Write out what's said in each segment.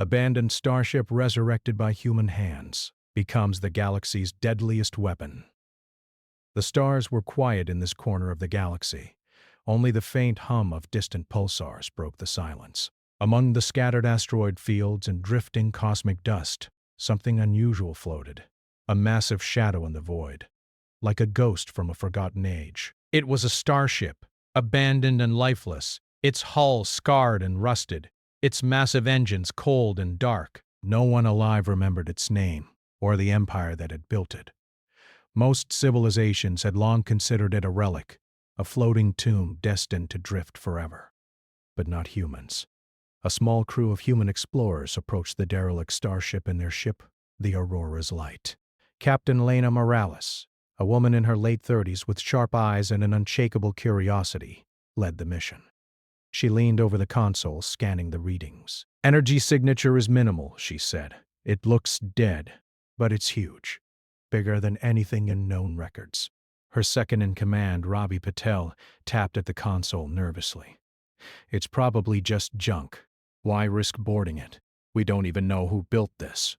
Abandoned starship resurrected by human hands becomes the galaxy's deadliest weapon. The stars were quiet in this corner of the galaxy. Only the faint hum of distant pulsars broke the silence. Among the scattered asteroid fields and drifting cosmic dust, something unusual floated, a massive shadow in the void, like a ghost from a forgotten age. It was a starship, abandoned and lifeless, its hull scarred and rusted, its massive engines cold and dark. No one alive remembered its name or the empire that had built it. Most civilizations had long considered it a relic, a floating tomb destined to drift forever. But not humans. A small crew of human explorers approached the derelict starship in their ship, the Aurora's Light. Captain Lena Morales, a woman in her late 30s with sharp eyes and an unshakable curiosity, led the mission. She leaned over the console, scanning the readings. "Energy signature is minimal," she said. "It looks dead, but it's huge. Bigger than anything in known records." Her second-in-command, Ravi Patel, tapped at the console nervously. "It's probably just junk. Why risk boarding it? We don't even know who built this."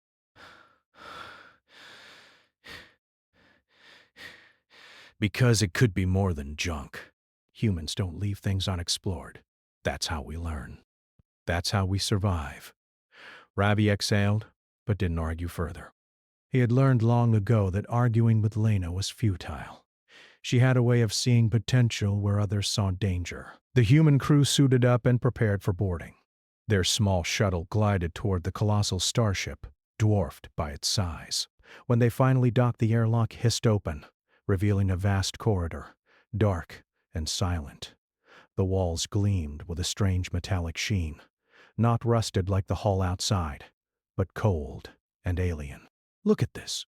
"Because it could be more than junk. Humans don't leave things unexplored. That's how we learn. That's how we survive." Ravi exhaled, but didn't argue further. He had learned long ago that arguing with Lena was futile. She had a way of seeing potential where others saw danger. The human crew suited up and prepared for boarding. Their small shuttle glided toward the colossal starship, dwarfed by its size. When they finally docked, the airlock hissed open, revealing a vast corridor, dark and silent. The walls gleamed with a strange metallic sheen, not rusted like the hull outside, but cold and alien. "Look at this,"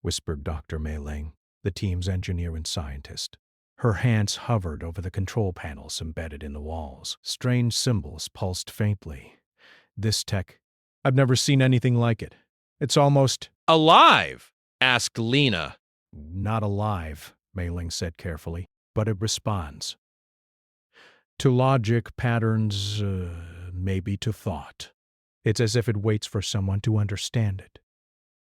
whispered Dr. Mei Ling, the team's engineer and scientist. Her hands hovered over the control panels embedded in the walls. Strange symbols pulsed faintly. "This tech, I've never seen anything like it. It's almost alive?" asked Lena. "Not alive," Mei Ling said carefully, "but it responds. To logic, patterns, maybe to thought. It's as if it waits for someone to understand it."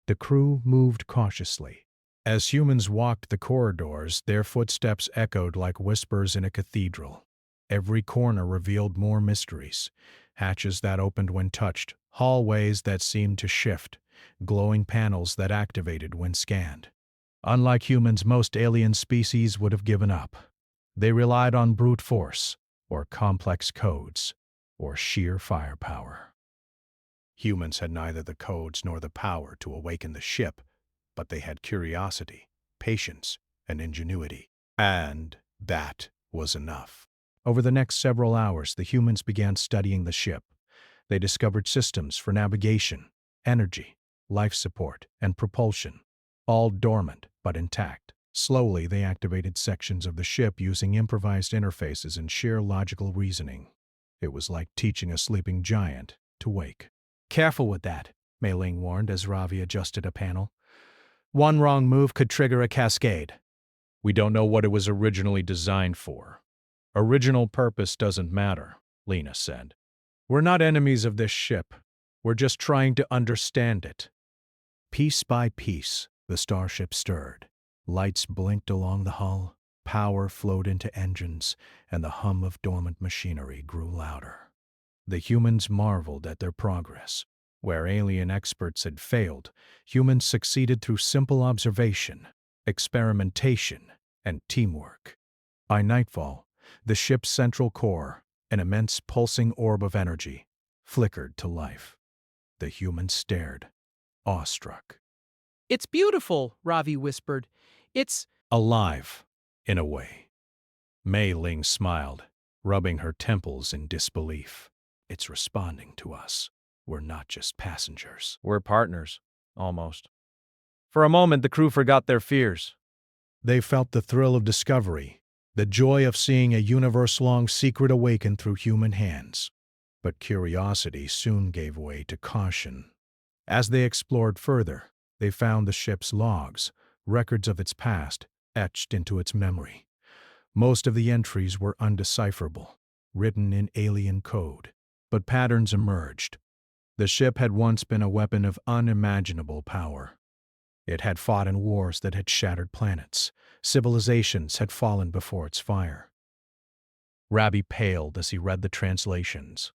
The crew moved cautiously. As humans walked the corridors, their footsteps echoed like whispers in a cathedral. Every corner revealed more mysteries. Hatches that opened when touched, hallways that seemed to shift, glowing panels that activated when scanned. Unlike humans, most alien species would have given up. They relied on brute force, or complex codes, or sheer firepower. Humans had neither the codes nor the power to awaken the ship, but they had curiosity, patience, and ingenuity. And that was enough. Over the next several hours, the humans began studying the ship. They discovered systems for navigation, energy, life support, and propulsion, all dormant but intact. Slowly, they activated sections of the ship using improvised interfaces and sheer logical reasoning. It was like teaching a sleeping giant to wake. "Careful with that," Mei Ling warned as Ravi adjusted a panel. "One wrong move could trigger a cascade." "We don't know what it was originally designed for. Original purpose doesn't matter," Lena said. "We're not enemies of this ship. We're just trying to understand it." Piece by piece, the starship stirred. Lights blinked along the hull, power flowed into engines, and the hum of dormant machinery grew louder. The humans marveled at their progress. Where alien experts had failed, humans succeeded through simple observation, experimentation, and teamwork. By nightfall, the ship's central core, an immense pulsing orb of energy, flickered to life. The humans stared, awestruck. "It's beautiful," Ravi whispered. "It's alive, in a way." Mei Ling smiled, rubbing her temples in disbelief. "It's responding to us. We're not just passengers. We're partners, almost." For a moment, the crew forgot their fears. They felt the thrill of discovery, the joy of seeing a universe-long secret awaken through human hands. But curiosity soon gave way to caution. As they explored further, they found the ship's logs, records of its past, etched into its memory. Most of the entries were undecipherable, written in alien code, but patterns emerged. The ship had once been a weapon of unimaginable power. It had fought in wars that had shattered planets. Civilizations had fallen before its fire. Ravi paled as he read the translations.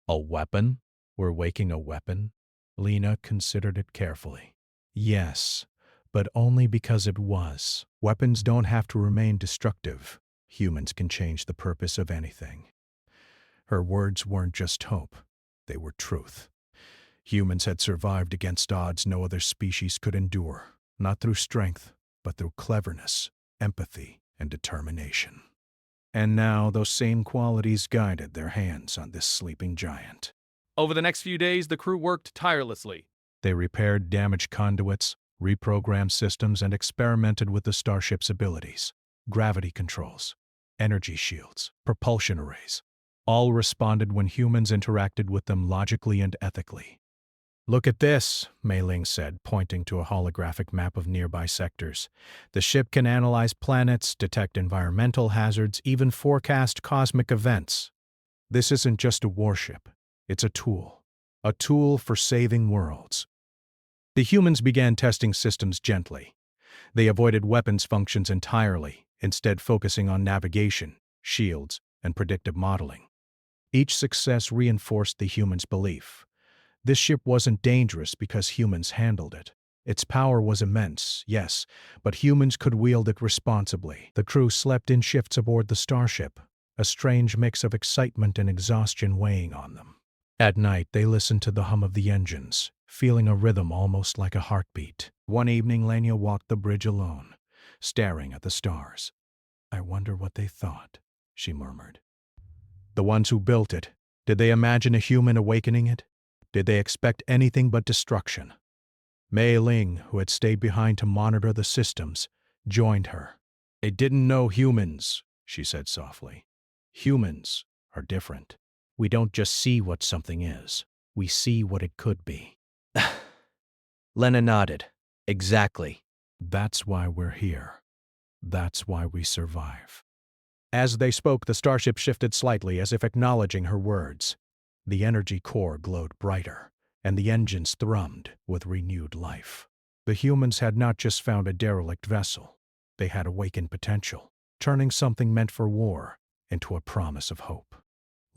A weapon? We're waking a weapon? Lena considered it carefully. Yes, but only because it was. Weapons don't have to remain destructive. Humans can change the purpose of anything. Her words weren't just hope. They were truth. Humans had survived against odds no other species could endure, not through strength, but through cleverness, empathy, and determination. And now those same qualities guided their hands on this sleeping giant. Over the next few days, the crew worked tirelessly. They repaired damaged conduits, reprogrammed systems, and experimented with the starship's abilities. Gravity controls, energy shields, propulsion arrays. All responded when humans interacted with them logically and ethically. Look at this, Mei Ling said, pointing to a holographic map of nearby sectors. The ship can analyze planets, detect environmental hazards, even forecast cosmic events. This isn't just a warship. It's a tool for saving worlds. The humans began testing systems gently. They avoided weapons functions entirely, instead focusing on navigation, shields, and predictive modeling. Each success reinforced the humans' belief. This ship wasn't dangerous because humans handled it. Its power was immense, yes, but humans could wield it responsibly. The crew slept in shifts aboard the starship, a strange mix of excitement and exhaustion weighing on them. At night, they listened to the hum of the engines, feeling a rhythm almost like a heartbeat. One evening, Lena walked the bridge alone, staring at the stars. I wonder what they thought, she murmured. The ones who built it, did they imagine a human awakening it? Did they expect anything but destruction? Mei Ling, who had stayed behind to monitor the systems, joined her. They didn't know humans, she said softly. Humans are different. We don't just see what something is. We see what it could be. Lena nodded. Exactly. That's why we're here. That's why we survive. As they spoke, the starship shifted slightly as if acknowledging her words. The energy core glowed brighter, and the engines thrummed with renewed life. The humans had not just found a derelict vessel. They had awakened potential, turning something meant for war into a promise of hope.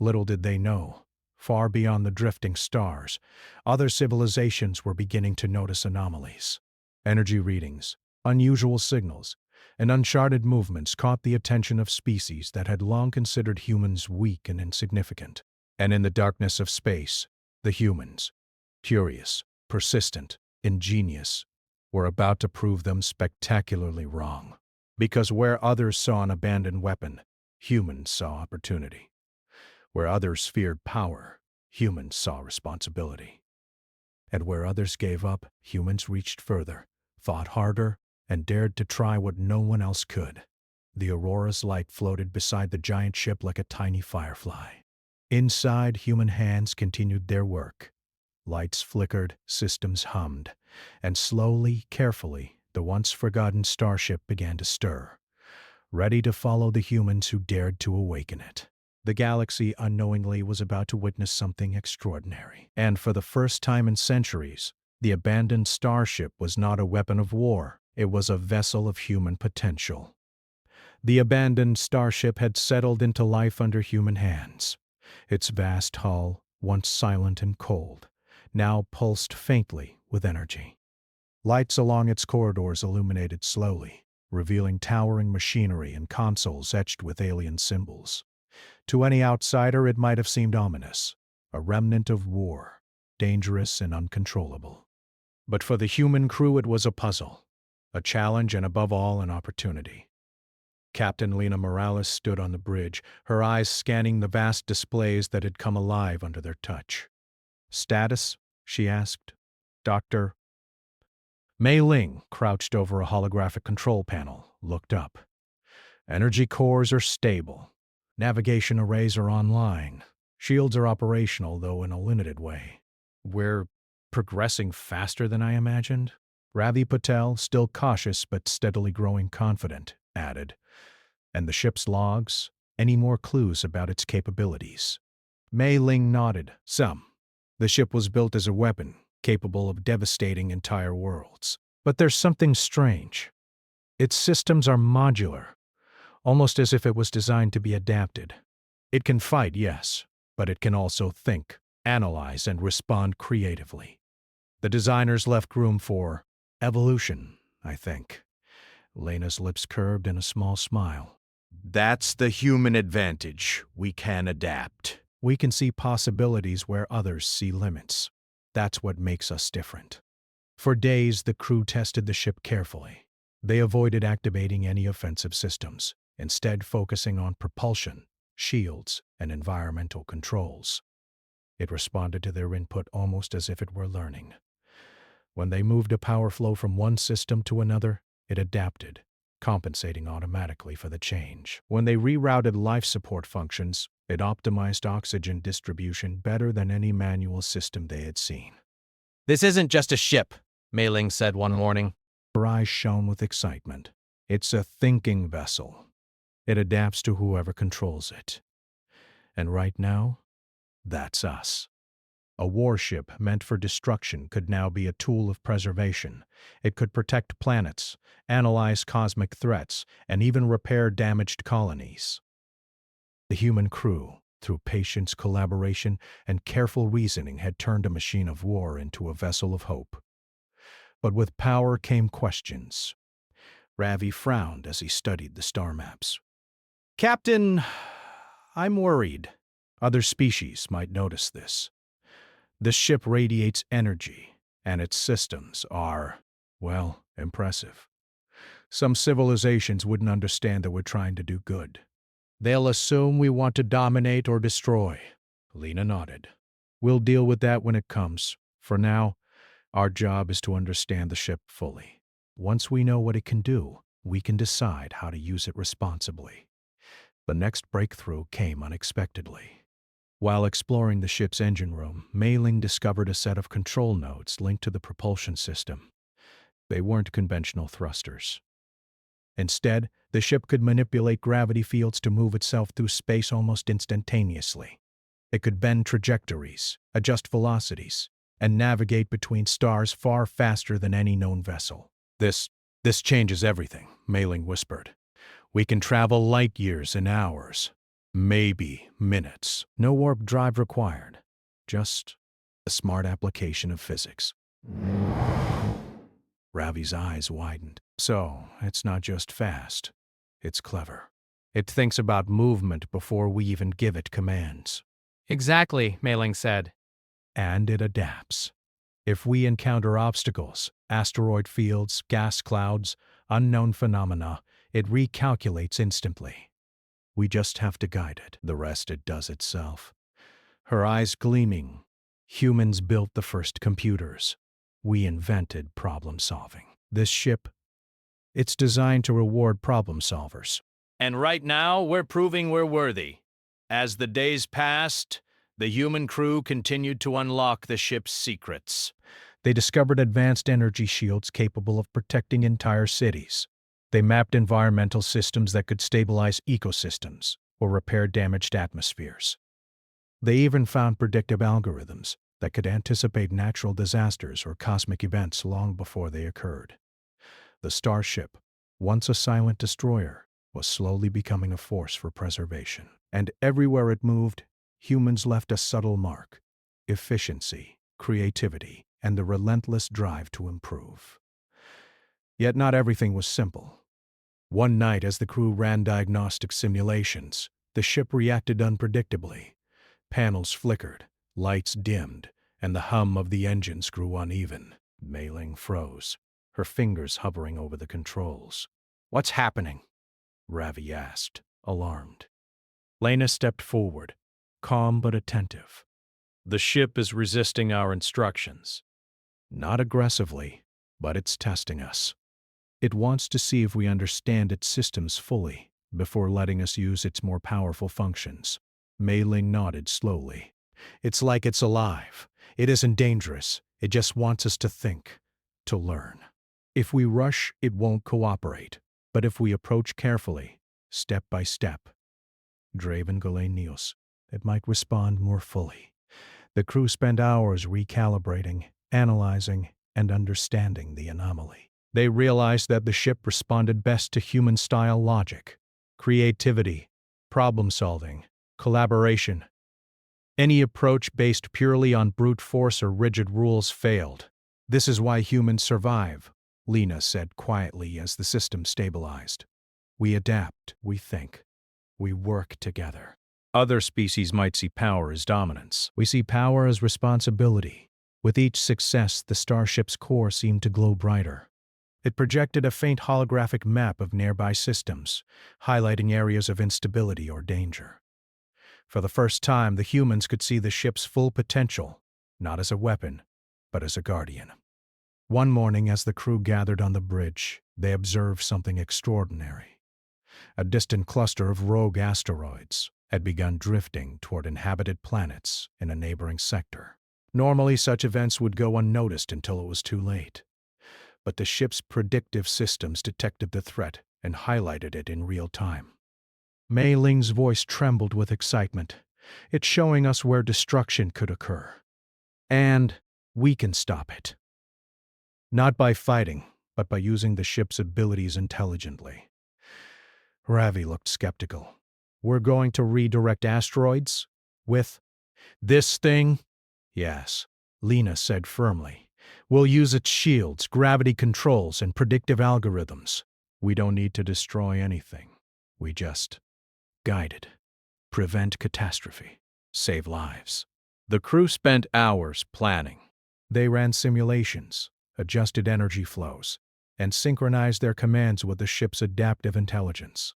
Little did they know, far beyond the drifting stars, other civilizations were beginning to notice anomalies. Energy readings, unusual signals, and uncharted movements caught the attention of species that had long considered humans weak and insignificant. And in the darkness of space, the humans, curious, persistent, ingenious, were about to prove them spectacularly wrong. Because where others saw an abandoned weapon, humans saw opportunity. Where others feared power, humans saw responsibility. And where others gave up, humans reached further, fought harder, and dared to try what no one else could. The Aurora's light floated beside the giant ship like a tiny firefly. Inside, human hands continued their work. Lights flickered, systems hummed, and slowly, carefully, the once-forgotten starship began to stir, ready to follow the humans who dared to awaken it. The galaxy unknowingly was about to witness something extraordinary. And for the first time in centuries, the abandoned starship was not a weapon of war. It was a vessel of human potential. The abandoned starship had settled into life under human hands. Its vast hull, once silent and cold, now pulsed faintly with energy. Lights along its corridors illuminated slowly, revealing towering machinery and consoles etched with alien symbols. To any outsider, it might have seemed ominous, a remnant of war, dangerous and uncontrollable. But for the human crew, it was a puzzle, a challenge, and above all, an opportunity. Captain Lena Morales stood on the bridge, her eyes scanning the vast displays that had come alive under their touch. "Status?" she asked. "Dr." Mei Ling, crouched over a holographic control panel, looked up. "Energy cores are stable. Navigation arrays are online. Shields are operational, though in a limited way. We're progressing faster than I imagined." Ravi Patel, still cautious but steadily growing confident, added, "And the ship's logs? Any more clues about its capabilities?" Mei Ling nodded. "Some. The ship was built as a weapon, capable of devastating entire worlds. But there's something strange. Its systems are modular, almost as if it was designed to be adapted. It can fight, yes, but it can also think, analyze, and respond creatively. The designers left room for evolution, I think. Lena's lips curved in a small smile. That's the human advantage. We can adapt. We can see possibilities where others see limits. That's what makes us different. For days, the crew tested the ship carefully. They avoided activating any offensive systems, instead focusing on propulsion, shields, and environmental controls. It responded to their input almost as if it were learning. When they moved a power flow from one system to another, it adapted, compensating automatically for the change. When they rerouted life support functions, it optimized oxygen distribution better than any manual system they had seen. This isn't just a ship, Mei Ling said one morning. Her eyes shone with excitement. It's a thinking vessel. It adapts to whoever controls it. And right now, that's us. A warship meant for destruction could now be a tool of preservation. It could protect planets, analyze cosmic threats, and even repair damaged colonies. The human crew, through patience, collaboration, and careful reasoning, had turned a machine of war into a vessel of hope. But with power came questions. Ravi frowned as he studied the star maps. Captain, I'm worried. Other species might notice this. This ship radiates energy, and its systems are, well, impressive. Some civilizations wouldn't understand that we're trying to do good. They'll assume we want to dominate or destroy. Lena nodded. We'll deal with that when it comes. For now, our job is to understand the ship fully. Once we know what it can do, we can decide how to use it responsibly. The next breakthrough came unexpectedly. While exploring the ship's engine room, Mei Ling discovered a set of control nodes linked to the propulsion system. They weren't conventional thrusters. Instead, the ship could manipulate gravity fields to move itself through space almost instantaneously. It could bend trajectories, adjust velocities, and navigate between stars far faster than any known vessel. This changes everything, Mei Ling whispered. We can travel light years in hours, maybe minutes. No warp drive required, just a smart application of physics. Ravi's eyes widened. So, it's not just fast, it's clever. It thinks about movement before we even give it commands. Exactly, Mei Ling said. And it adapts. If we encounter obstacles, asteroid fields, gas clouds, unknown phenomena, it recalculates instantly. We just have to guide it. The rest it does itself. Her eyes gleaming. Humans built the first computers. We invented problem solving. This ship, it's designed to reward problem solvers. And right now, we're proving we're worthy. As the days passed, the human crew continued to unlock the ship's secrets. They discovered advanced energy shields capable of protecting entire cities. They mapped environmental systems that could stabilize ecosystems or repair damaged atmospheres. They even found predictive algorithms that could anticipate natural disasters or cosmic events long before they occurred. The Starship, once a silent destroyer, was slowly becoming a force for preservation. And everywhere it moved, humans left a subtle mark: efficiency, creativity, and the relentless drive to improve. Yet not everything was simple. One night, as the crew ran diagnostic simulations, the ship reacted unpredictably. Panels flickered, lights dimmed, and the hum of the engines grew uneven. Mei Ling froze, her fingers hovering over the controls. "What's happening?" Ravi asked, alarmed. Lena stepped forward, calm but attentive. The ship is resisting our instructions. Not aggressively, but it's testing us. It wants to see if we understand its systems fully before letting us use its more powerful functions. Mei Ling nodded slowly. It's like it's alive. It isn't dangerous. It just wants us to think, to learn. If we rush, it won't cooperate. But if we approach carefully, step by step, Draven Galenius, it might respond more fully. The crew spent hours recalibrating, analyzing, and understanding the anomaly. They realized that the ship responded best to human-style logic, creativity, problem-solving, collaboration. Any approach based purely on brute force or rigid rules failed. "This is why humans survive," Lena said quietly as the system stabilized. "We adapt, we think, we work together." Other species might see power as dominance. We see power as responsibility. With each success, the starship's core seemed to glow brighter. It projected a faint holographic map of nearby systems, highlighting areas of instability or danger. For the first time, the humans could see the ship's full potential, not as a weapon, but as a guardian. One morning, as the crew gathered on the bridge, they observed something extraordinary. A distant cluster of rogue asteroids had begun drifting toward inhabited planets in a neighboring sector. Normally, such events would go unnoticed until it was too late. But the ship's predictive systems detected the threat and highlighted it in real time. Mei Ling's voice trembled with excitement. "It's showing us where destruction could occur. And we can stop it. Not by fighting, but by using the ship's abilities intelligently." Ravi looked skeptical. "We're going to redirect asteroids? With this thing?" "Yes," Lena said firmly. "We'll use its shields, gravity controls, and predictive algorithms. We don't need to destroy anything. We just guide it, prevent catastrophe, save lives." The crew spent hours planning. They ran simulations, adjusted energy flows, and synchronized their commands with the ship's adaptive intelligence.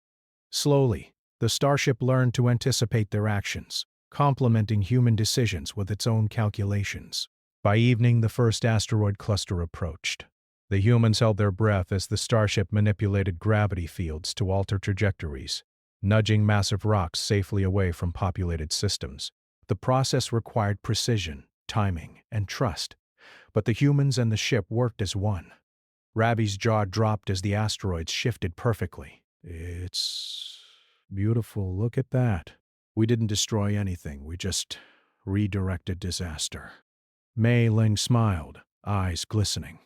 Slowly, the starship learned to anticipate their actions, complementing human decisions with its own calculations. By evening, the first asteroid cluster approached. The humans held their breath as the starship manipulated gravity fields to alter trajectories, nudging massive rocks safely away from populated systems. The process required precision, timing, and trust, but the humans and the ship worked as one. Ravi's jaw dropped as the asteroids shifted perfectly. "It's beautiful. Look at that. We didn't destroy anything. We just redirected disaster." Mei Ling smiled, eyes glistening.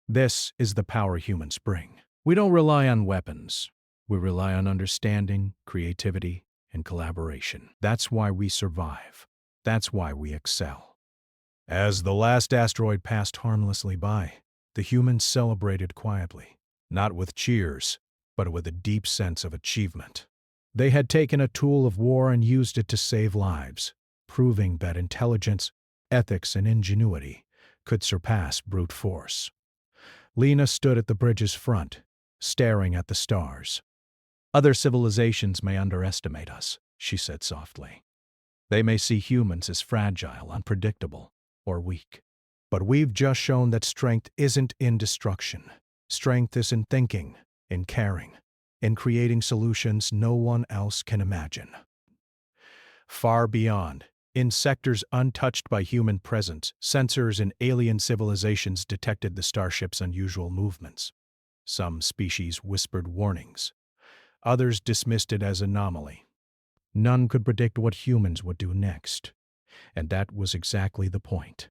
"This is the power humans bring. We don't rely on weapons. We rely on understanding, creativity, and collaboration. That's why we survive. That's why we excel." As the last asteroid passed harmlessly by, the humans celebrated quietly, not with cheers, but with a deep sense of achievement. They had taken a tool of war and used it to save lives, proving that intelligence, ethics, and ingenuity could surpass brute force. Lena stood at the bridge's front, staring at the stars. "Other civilizations may underestimate us," she said softly. "They may see humans as fragile, unpredictable, or weak. But we've just shown that strength isn't in destruction. Strength is in thinking, in caring, in creating solutions no one else can imagine." Far beyond, in sectors untouched by human presence, sensors in alien civilizations detected the starship's unusual movements. Some species whispered warnings. Others dismissed it as anomaly. None could predict what humans would do next. And that was exactly the point.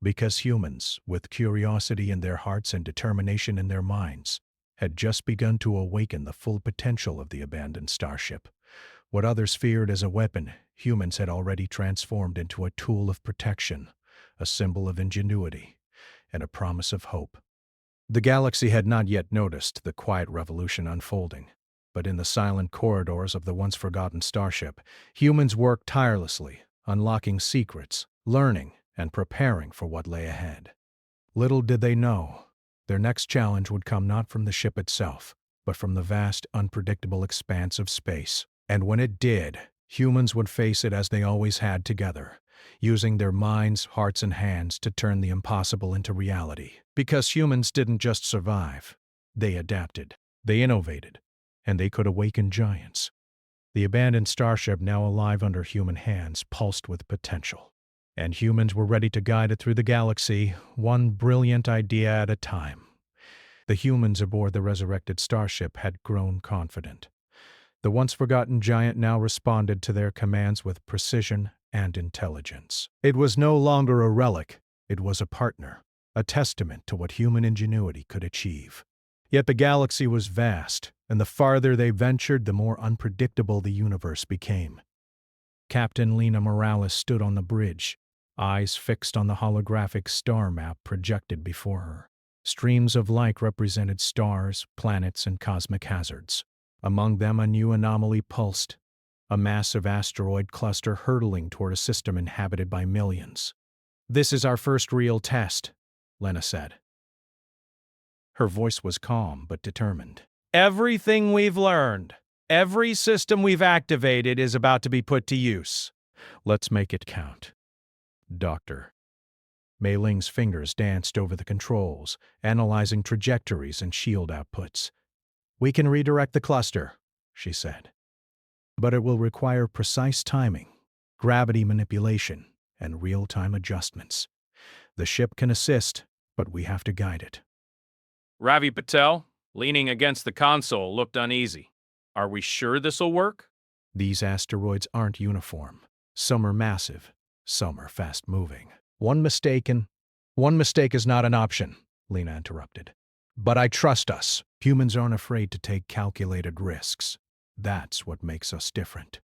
Because humans, with curiosity in their hearts and determination in their minds, had just begun to awaken the full potential of the abandoned starship. What others feared as a weapon, humans had already transformed into a tool of protection, a symbol of ingenuity, and a promise of hope. The galaxy had not yet noticed the quiet revolution unfolding, but in the silent corridors of the once-forgotten starship, humans worked tirelessly, unlocking secrets, learning, and preparing for what lay ahead. Little did they know, their next challenge would come not from the ship itself, but from the vast, unpredictable expanse of space. And when it did, humans would face it as they always had together, using their minds, hearts, and hands to turn the impossible into reality. Because humans didn't just survive, they adapted, they innovated, and they could awaken giants. The abandoned starship, now alive under human hands, pulsed with potential. And humans were ready to guide it through the galaxy, one brilliant idea at a time. The humans aboard the resurrected starship had grown confident. The once-forgotten giant now responded to their commands with precision and intelligence. It was no longer a relic, it was a partner, a testament to what human ingenuity could achieve. Yet the galaxy was vast, and the farther they ventured, the more unpredictable the universe became. Captain Lena Morales stood on the bridge, eyes fixed on the holographic star map projected before her. Streams of light represented stars, planets, and cosmic hazards. Among them, a new anomaly pulsed, a massive asteroid cluster hurtling toward a system inhabited by millions. "This is our first real test," Lena said. Her voice was calm but determined. Everything we've learned, every system we've activated is about to be put to use. "Let's make it count." "Doctor." Mei Ling's fingers danced over the controls, analyzing trajectories and shield outputs. "We can redirect the cluster," she said. "But it will require precise timing, gravity manipulation, and real-time adjustments. The ship can assist, but we have to guide it." Ravi Patel, leaning against the console, looked uneasy. Are we sure this'll work? "These asteroids aren't uniform. Some are massive, some are fast-moving. One mistake is not an option," Lena interrupted. "But I trust us. Humans aren't afraid to take calculated risks. That's what makes us different.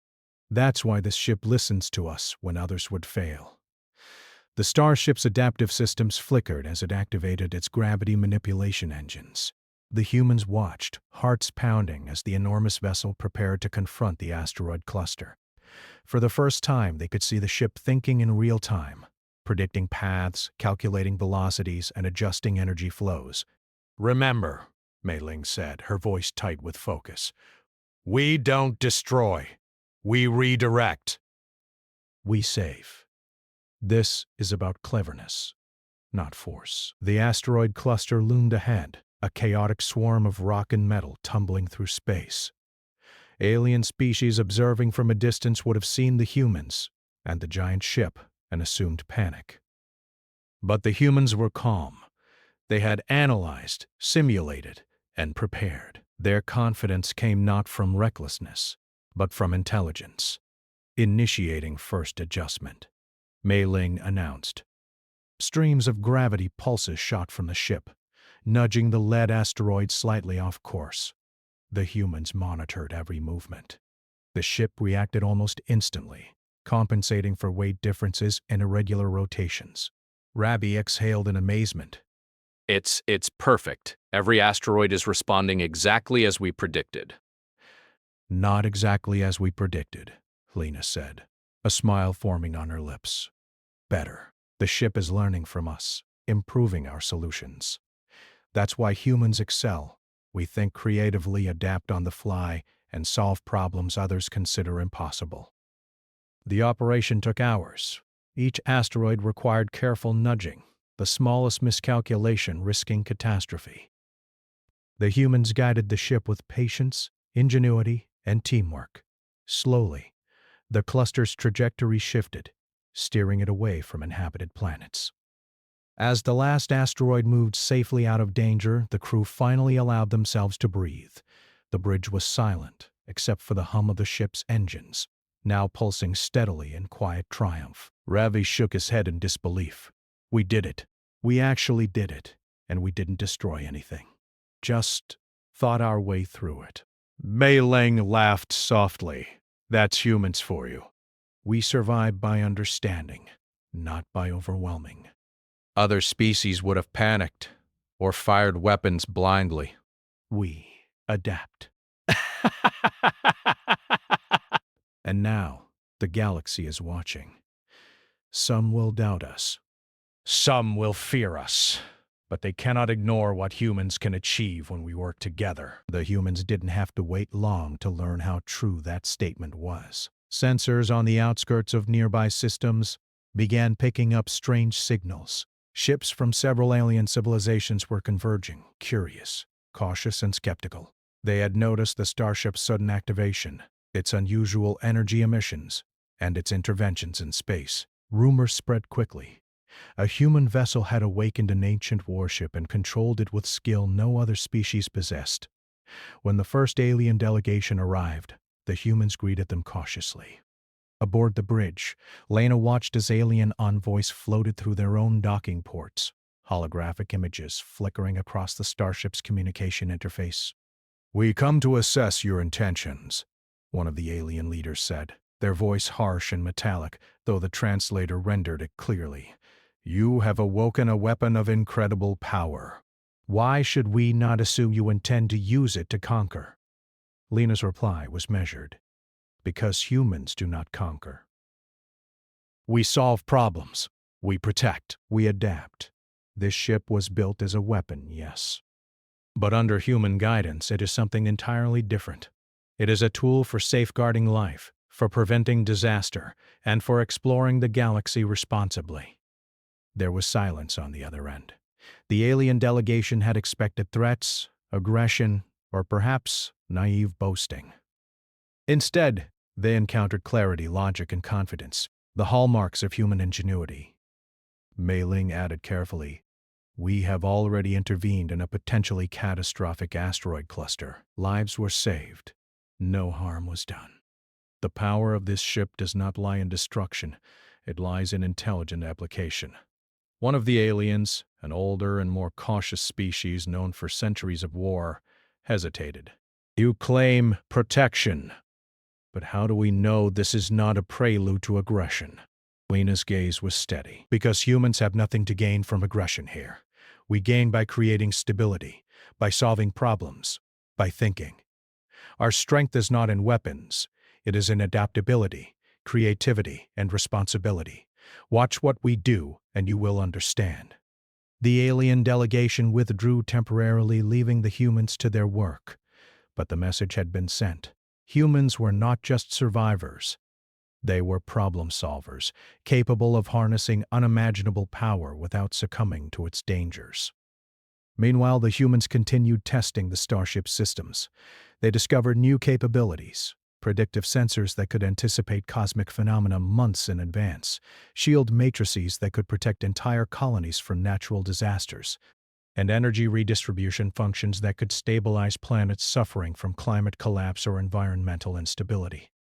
That's why this ship listens to us when others would fail." The starship's adaptive systems flickered as it activated its gravity manipulation engines. The humans watched, hearts pounding, as the enormous vessel prepared to confront the asteroid cluster. For the first time, they could see the ship thinking in real time, predicting paths, calculating velocities, and adjusting energy flows. "Remember," Mei Ling said, her voice tight with focus, "we don't destroy. We redirect. We save. This is about cleverness, not force." The asteroid cluster loomed ahead, a chaotic swarm of rock and metal tumbling through space. Alien species observing from a distance would have seen the humans and the giant ship and assumed panic. But the humans were calm. They had analyzed, simulated, and prepared. Their confidence came not from recklessness, but from intelligence. Initiating first adjustment, Mei Ling announced. Streams of gravity pulses shot from the ship, nudging the lead asteroid slightly off course. The humans monitored every movement. The ship reacted almost instantly, compensating for weight differences and irregular rotations. Ravi exhaled in amazement. It's perfect. Every asteroid is responding exactly as we predicted." "Not exactly as we predicted," Lena said, a smile forming on her lips. "Better. The ship is learning from us, improving our solutions. That's why humans excel. We think creatively, adapt on the fly, and solve problems others consider impossible." The operation took hours. Each asteroid required careful nudging, the smallest miscalculation risking catastrophe. The humans guided the ship with patience, ingenuity, and teamwork. Slowly, the cluster's trajectory shifted, steering it away from inhabited planets. As the last asteroid moved safely out of danger, the crew finally allowed themselves to breathe. The bridge was silent, except for the hum of the ship's engines, now pulsing steadily in quiet triumph. Ravi shook his head in disbelief. "We did it. We actually did it, and we didn't destroy anything. Just thought our way through it." Mei Ling laughed softly. "That's humans for you. We survive by understanding, not by overwhelming. Other species would have panicked or fired weapons blindly. We adapt." And now, the galaxy is watching. Some will doubt us. Some will fear us. But they cannot ignore what humans can achieve when we work together. The humans didn't have to wait long to learn how true that statement was. Sensors on the outskirts of nearby systems began picking up strange signals. Ships from several alien civilizations were converging, curious, cautious, and skeptical. They had noticed the starship's sudden activation, its unusual energy emissions, and its interventions in space. Rumors spread quickly. A human vessel had awakened an ancient warship and controlled it with skill no other species possessed. When the first alien delegation arrived, the humans greeted them cautiously. Aboard the bridge, Lena watched as alien envoys floated through their own docking ports, holographic images flickering across the starship's communication interface. "We come to assess your intentions," one of the alien leaders said, their voice harsh and metallic, though the translator rendered it clearly. "You have awoken a weapon of incredible power. Why should we not assume you intend to use it to conquer?" Lena's reply was measured. "Because humans do not conquer. We solve problems. We protect. We adapt. This ship was built as a weapon, yes. But under human guidance, it is something entirely different. It is a tool for safeguarding life, for preventing disaster, and for exploring the galaxy responsibly." There was silence on the other end. The alien delegation had expected threats, aggression, or perhaps naive boasting. Instead, they encountered clarity, logic, and confidence, the hallmarks of human ingenuity. Mei Ling added carefully, "We have already intervened in a potentially catastrophic asteroid cluster. Lives were saved. No harm was done. The power of this ship does not lie in destruction. It lies in intelligent application." One of the aliens, an older and more cautious species known for centuries of war, hesitated. "You claim protection. But how do we know this is not a prelude to aggression?" Lena's gaze was steady. "Because humans have nothing to gain from aggression here. We gain by creating stability, by solving problems, by thinking. Our strength is not in weapons. It is in adaptability, creativity, and responsibility. Watch what we do, and you will understand." The alien delegation withdrew temporarily, leaving the humans to their work. But the message had been sent. Humans were not just survivors. They were problem solvers, capable of harnessing unimaginable power without succumbing to its dangers. Meanwhile, the humans continued testing the Starship systems. They discovered new capabilities, predictive sensors that could anticipate cosmic phenomena months in advance, shield matrices that could protect entire colonies from natural disasters, and energy redistribution functions that could stabilize planets suffering from climate collapse or environmental instability.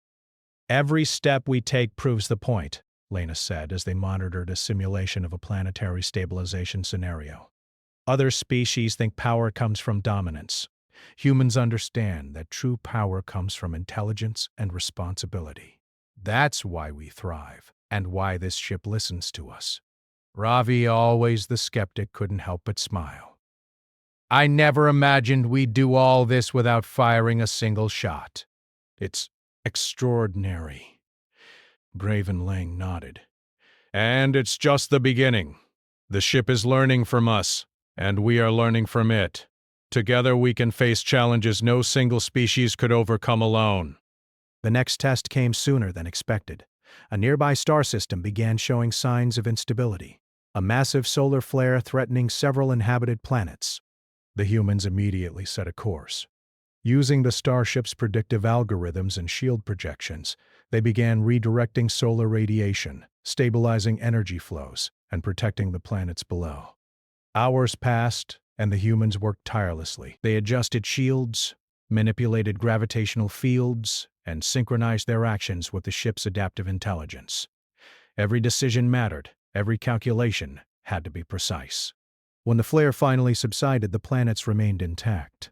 "Every step we take proves the point," Lena said as they monitored a simulation of a planetary stabilization scenario. "Other species think power comes from dominance. Humans understand that true power comes from intelligence and responsibility. That's why we thrive, and why this ship listens to us." Ravi, always the skeptic, couldn't help but smile. "I never imagined we'd do all this without firing a single shot. It's extraordinary." Braven Lang nodded. "And it's just the beginning. The ship is learning from us, and we are learning from it. Together we can face challenges no single species could overcome alone." The next test came sooner than expected. A nearby star system began showing signs of instability, a massive solar flare threatening several inhabited planets. The humans immediately set a course. Using the starship's predictive algorithms and shield projections, they began redirecting solar radiation, stabilizing energy flows, and protecting the planets below. Hours passed, and the humans worked tirelessly. They adjusted shields, manipulated gravitational fields, and synchronized their actions with the ship's adaptive intelligence. Every decision mattered. Every calculation had to be precise. When the flare finally subsided, the planets remained intact.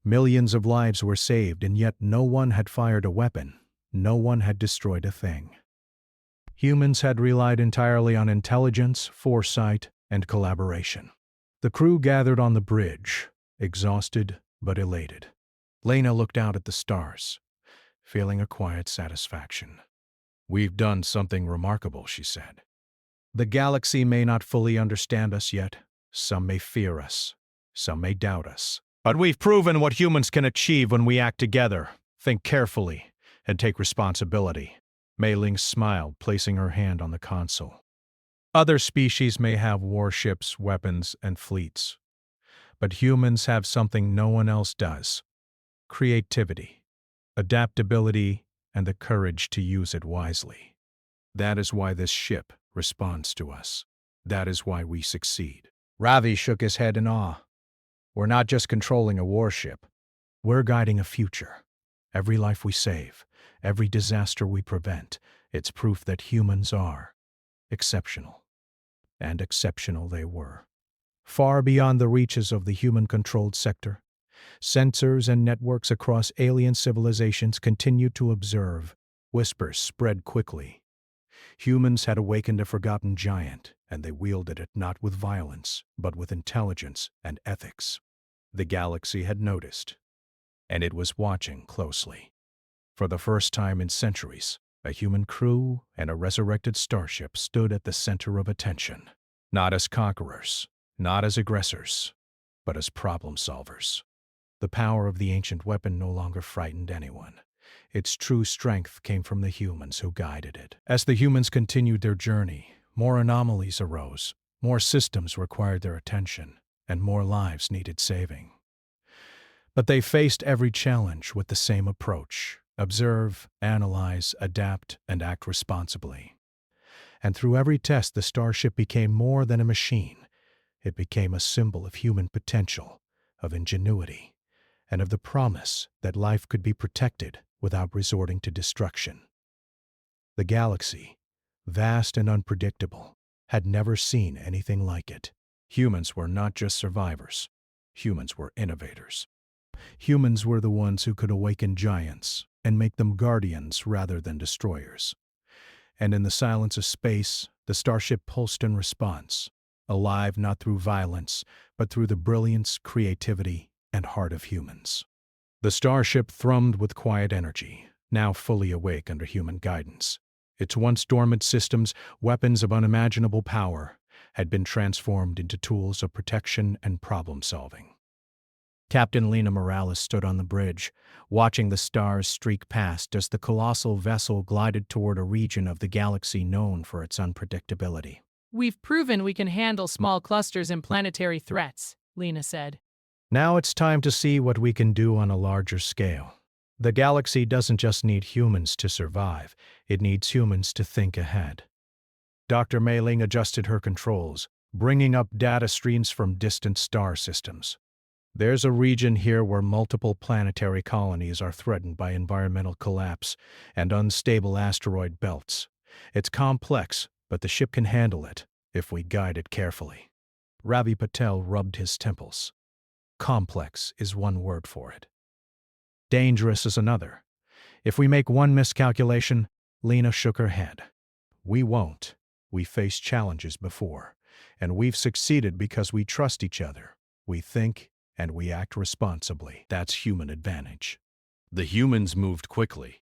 Millions of lives were saved, and yet no one had fired a weapon. No one had destroyed a thing. Humans had relied entirely on intelligence, foresight, and collaboration. The crew gathered on the bridge, exhausted but elated. Lena looked out at the stars, feeling a quiet satisfaction. "We've done something remarkable," she said. "The galaxy may not fully understand us yet. Some may fear us. Some may doubt us. But we've proven what humans can achieve when we act together, think carefully, and take responsibility." Mei Ling smiled, placing her hand on the console. "Other species may have warships, weapons, and fleets. But humans have something no one else does: creativity, adaptability, and the courage to use it wisely. That is why this ship responds to us. That is why we succeed." Ravi shook his head in awe. "We're not just controlling a warship. We're guiding a future. Every life we save, every disaster we prevent, It's proof that humans are exceptional. And exceptional they were. Far beyond the reaches of the human-controlled sector, sensors and networks across alien civilizations continued to observe. Whispers spread quickly. Humans had awakened a forgotten giant, and they wielded it not with violence, but with intelligence and ethics. The galaxy had noticed, and it was watching closely. For the first time in centuries, a human crew and a resurrected starship stood at the center of attention, not as conquerors, not as aggressors, but as problem solvers. The power of the ancient weapon no longer frightened anyone. Its true strength came from the humans who guided it. As the humans continued their journey, more anomalies arose, more systems required their attention, and more lives needed saving. But they faced every challenge with the same approach: observe, analyze, adapt, and act responsibly. And through every test, the starship became more than a machine. It became a symbol of human potential, of ingenuity, and of the promise that life could be protected without resorting to destruction. The galaxy, vast and unpredictable, had never seen anything like it. Humans were not just survivors. Humans were innovators. Humans were the ones who could awaken giants and make them guardians rather than destroyers. And in the silence of space, the starship pulsed in response, alive not through violence, but through the brilliance, creativity, and heart of humans. The starship thrummed with quiet energy, now fully awake under human guidance. Its once dormant systems, weapons of unimaginable power, had been transformed into tools of protection and problem-solving. Captain Lena Morales stood on the bridge, watching the stars streak past as the colossal vessel glided toward a region of the galaxy known for its unpredictability. We've proven we can handle small clusters and planetary threats, Lena said. Now it's time to see what we can do on a larger scale. The galaxy doesn't just need humans to survive, it needs humans to think ahead. Dr. Mei-Ling adjusted her controls, bringing up data streams from distant star systems. There's a region here where multiple planetary colonies are threatened by environmental collapse and unstable asteroid belts. It's complex, but the ship can handle it if we guide it carefully. Ravi Patel rubbed his temples. Complex is one word for it. Dangerous is another. If we make one miscalculation, Lena shook her head. We won't. We faced challenges before, and we've succeeded because we trust each other. We think and we act responsibly. That's human advantage. The humans moved quickly.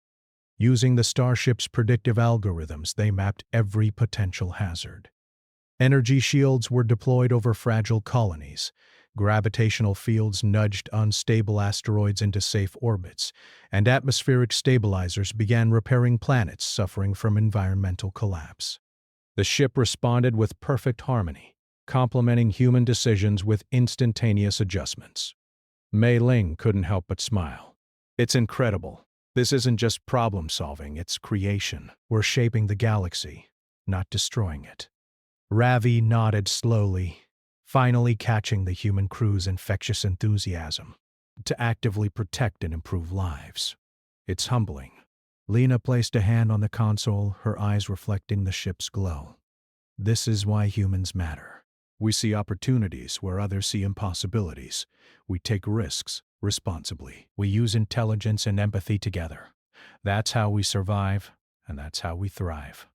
Using the starship's predictive algorithms, they mapped every potential hazard. Energy shields were deployed over fragile colonies. Gravitational fields nudged unstable asteroids into safe orbits, and atmospheric stabilizers began repairing planets suffering from environmental collapse. The ship responded with perfect harmony, complementing human decisions with instantaneous adjustments. Mei-Ling couldn't help but smile. It's incredible. This isn't just problem-solving, it's creation. We're shaping the galaxy, not destroying it. Ravi nodded slowly, finally catching the human crew's infectious enthusiasm to actively protect and improve lives. It's humbling. Lena placed a hand on the console, her eyes reflecting the ship's glow. This is why humans matter. We see opportunities where others see impossibilities. We take risks responsibly. We use intelligence and empathy together. That's how we survive, and that's how we thrive.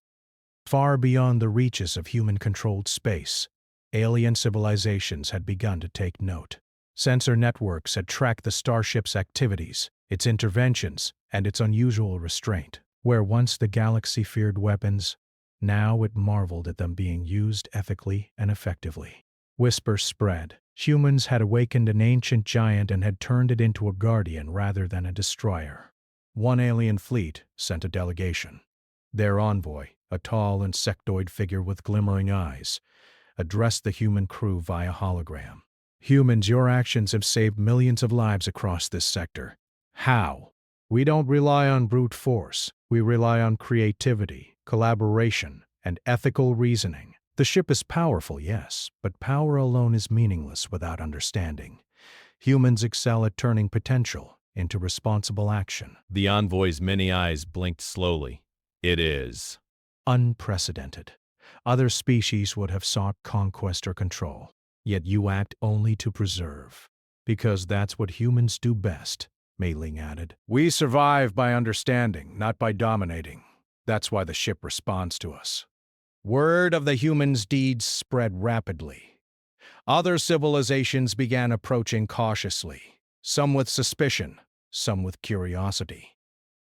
Far beyond the reaches of human-controlled space, alien civilizations had begun to take note. Sensor networks had tracked the starship's activities, its interventions, and its unusual restraint. Where once the galaxy feared weapons, now it marveled at them being used ethically and effectively. Whispers spread. Humans had awakened an ancient giant and had turned it into a guardian rather than a destroyer. One alien fleet sent a delegation. Their envoy, a tall insectoid figure with glimmering eyes, addressed the human crew via hologram. Humans, your actions have saved millions of lives across this sector. How? We don't rely on brute force. We rely on creativity, collaboration, and ethical reasoning. The ship is powerful, yes, but power alone is meaningless without understanding. Humans excel at turning potential into responsible action. The envoy's many eyes blinked slowly, It is. Unprecedented. Other species would have sought conquest or control, yet you act only to preserve. Because that's what humans do best, Mei Ling added. We survive by understanding, not by dominating. That's why the ship responds to us. Word of the humans' deeds spread rapidly. Other civilizations began approaching cautiously, some with suspicion, some with curiosity.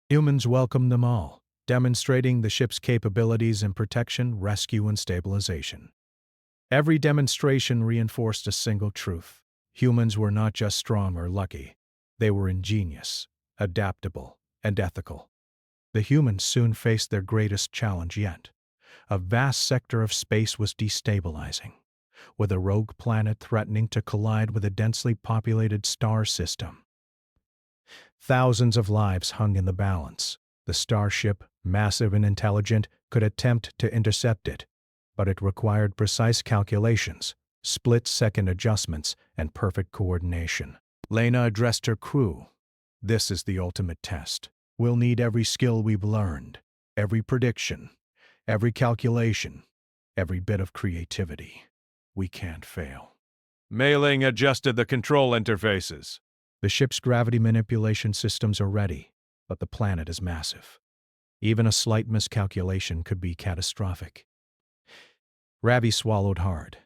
Humans welcomed them all, demonstrating the ship's capabilities in protection, rescue, and stabilization. Every demonstration reinforced a single truth. Humans were not just strong or lucky. They were ingenious, adaptable, and ethical. The humans soon faced their greatest challenge yet. A vast sector of space was destabilizing, with a rogue planet threatening to collide with a densely populated star system. Thousands of lives hung in the balance. The starship, massive and intelligent, could attempt to intercept it, but it required precise calculations, split-second adjustments, and perfect coordination. Lena addressed her crew. This is the ultimate test. We'll need every skill we've learned, every prediction, every calculation, every bit of creativity. We can't fail. Mei Ling adjusted the control interfaces. The ship's gravity manipulation systems are ready, but the planet is massive. Even a slight miscalculation could be catastrophic. Ravi swallowed hard.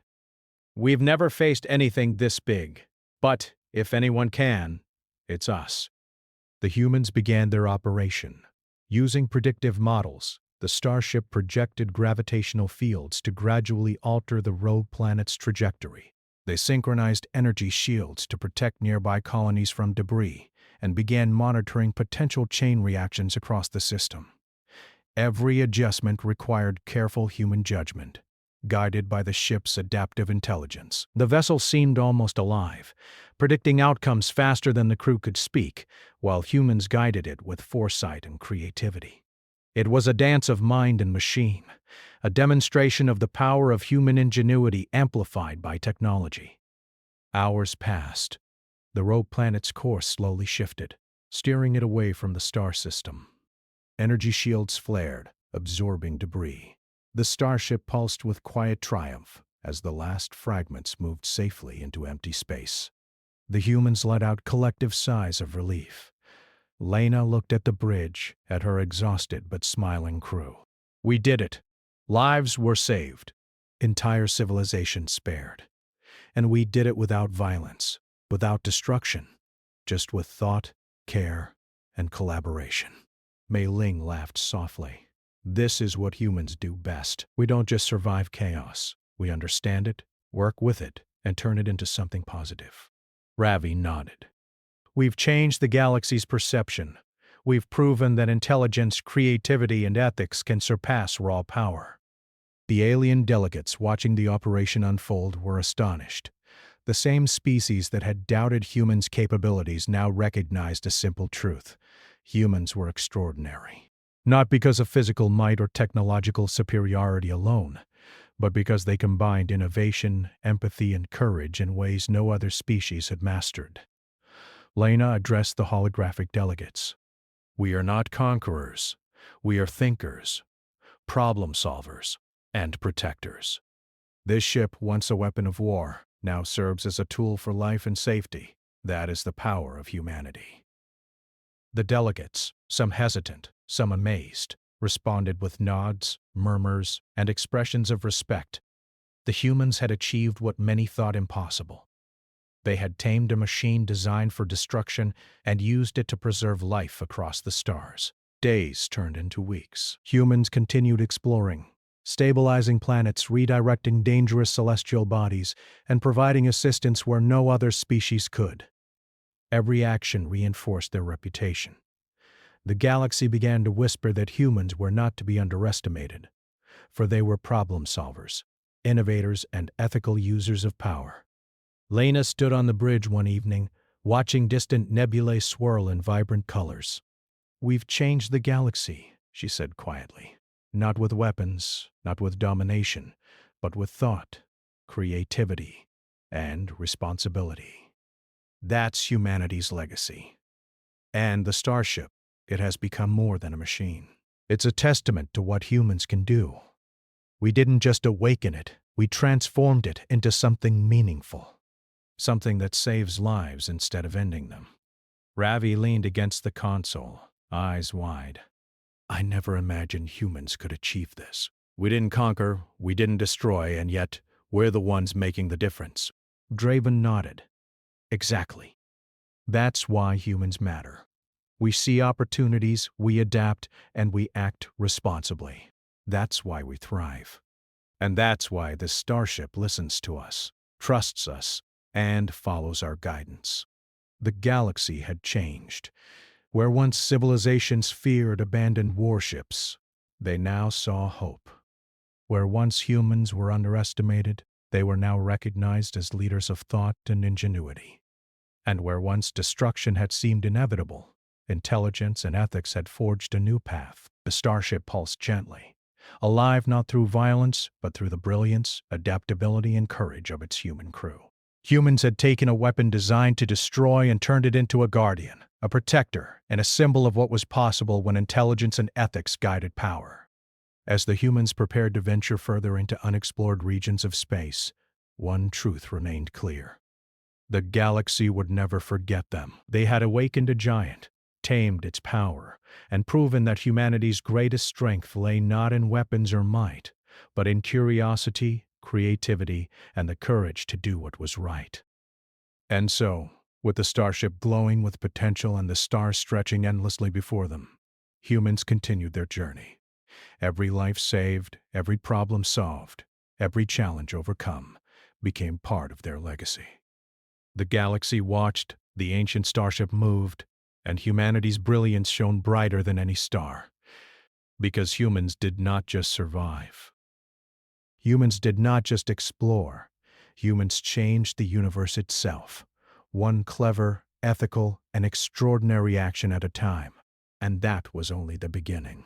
We've never faced anything this big, but if anyone can, it's us. The humans began their operation. Using predictive models, the starship projected gravitational fields to gradually alter the rogue planet's trajectory. They synchronized energy shields to protect nearby colonies from debris and began monitoring potential chain reactions across the system. Every adjustment required careful human judgment, guided by the ship's adaptive intelligence. The vessel seemed almost alive, predicting outcomes faster than the crew could speak, while humans guided it with foresight and creativity. It was a dance of mind and machine, a demonstration of the power of human ingenuity amplified by technology. Hours passed. The rogue planet's course slowly shifted, steering it away from the star system. Energy shields flared, absorbing debris. The starship pulsed with quiet triumph as the last fragments moved safely into empty space. The humans let out collective sighs of relief. Lena looked at the bridge, at her exhausted but smiling crew. We did it. Lives were saved. Entire civilizations spared. And we did it without violence, without destruction, just with thought, care, and collaboration. Mei Ling laughed softly. This is what humans do best. We don't just survive chaos. We understand it, work with it, and turn it into something positive. Ravi nodded. We've changed the galaxy's perception. We've proven that intelligence, creativity, and ethics can surpass raw power. The alien delegates watching the operation unfold were astonished. The same species that had doubted humans' capabilities now recognized a simple truth. Humans were extraordinary. Not because of physical might or technological superiority alone, but because they combined innovation, empathy, and courage in ways no other species had mastered. Lena addressed the holographic delegates. We are not conquerors. We are thinkers, problem solvers, and protectors. This ship, once a weapon of war, now serves as a tool for life and safety. That is the power of humanity. The delegates, some hesitant, some amazed, responded with nods, murmurs, and expressions of respect. The humans had achieved what many thought impossible. They had tamed a machine designed for destruction and used it to preserve life across the stars. Days turned into weeks. Humans continued exploring, stabilizing planets, redirecting dangerous celestial bodies, and providing assistance where no other species could. Every action reinforced their reputation. The galaxy began to whisper that humans were not to be underestimated, for they were problem solvers, innovators, and ethical users of power. Lena stood on the bridge one evening, watching distant nebulae swirl in vibrant colors. We've changed the galaxy, she said quietly. Not with weapons, not with domination, but with thought, creativity, and responsibility. That's humanity's legacy. And the starship, it has become more than a machine. It's a testament to what humans can do. We didn't just awaken it, we transformed it into something meaningful. Something that saves lives instead of ending them. Ravi leaned against the console, eyes wide. I never imagined humans could achieve this. We didn't conquer, we didn't destroy, and yet we're the ones making the difference. Draven nodded. Exactly. That's why humans matter. We see opportunities, we adapt, and we act responsibly. That's why we thrive. And that's why this starship listens to us, trusts us, and follows our guidance. The galaxy had changed. Where once civilizations feared abandoned warships, they now saw hope. Where once humans were underestimated, they were now recognized as leaders of thought and ingenuity. And where once destruction had seemed inevitable, intelligence and ethics had forged a new path. The starship pulsed gently, alive not through violence, but through the brilliance, adaptability, and courage of its human crew. Humans had taken a weapon designed to destroy and turned it into a guardian, a protector, and a symbol of what was possible when intelligence and ethics guided power. As the humans prepared to venture further into unexplored regions of space, one truth remained clear. The galaxy would never forget them. They had awakened a giant, tamed its power, and proven that humanity's greatest strength lay not in weapons or might, but in curiosity, creativity, and the courage to do what was right. And so, with the starship glowing with potential and the stars stretching endlessly before them, humans continued their journey. Every life saved, every problem solved, every challenge overcome became part of their legacy. The galaxy watched, the ancient starship moved, and humanity's brilliance shone brighter than any star. Because humans did not just survive. Humans did not just explore. Humans changed the universe itself, one clever, ethical, and extraordinary action at a time. And that was only the beginning.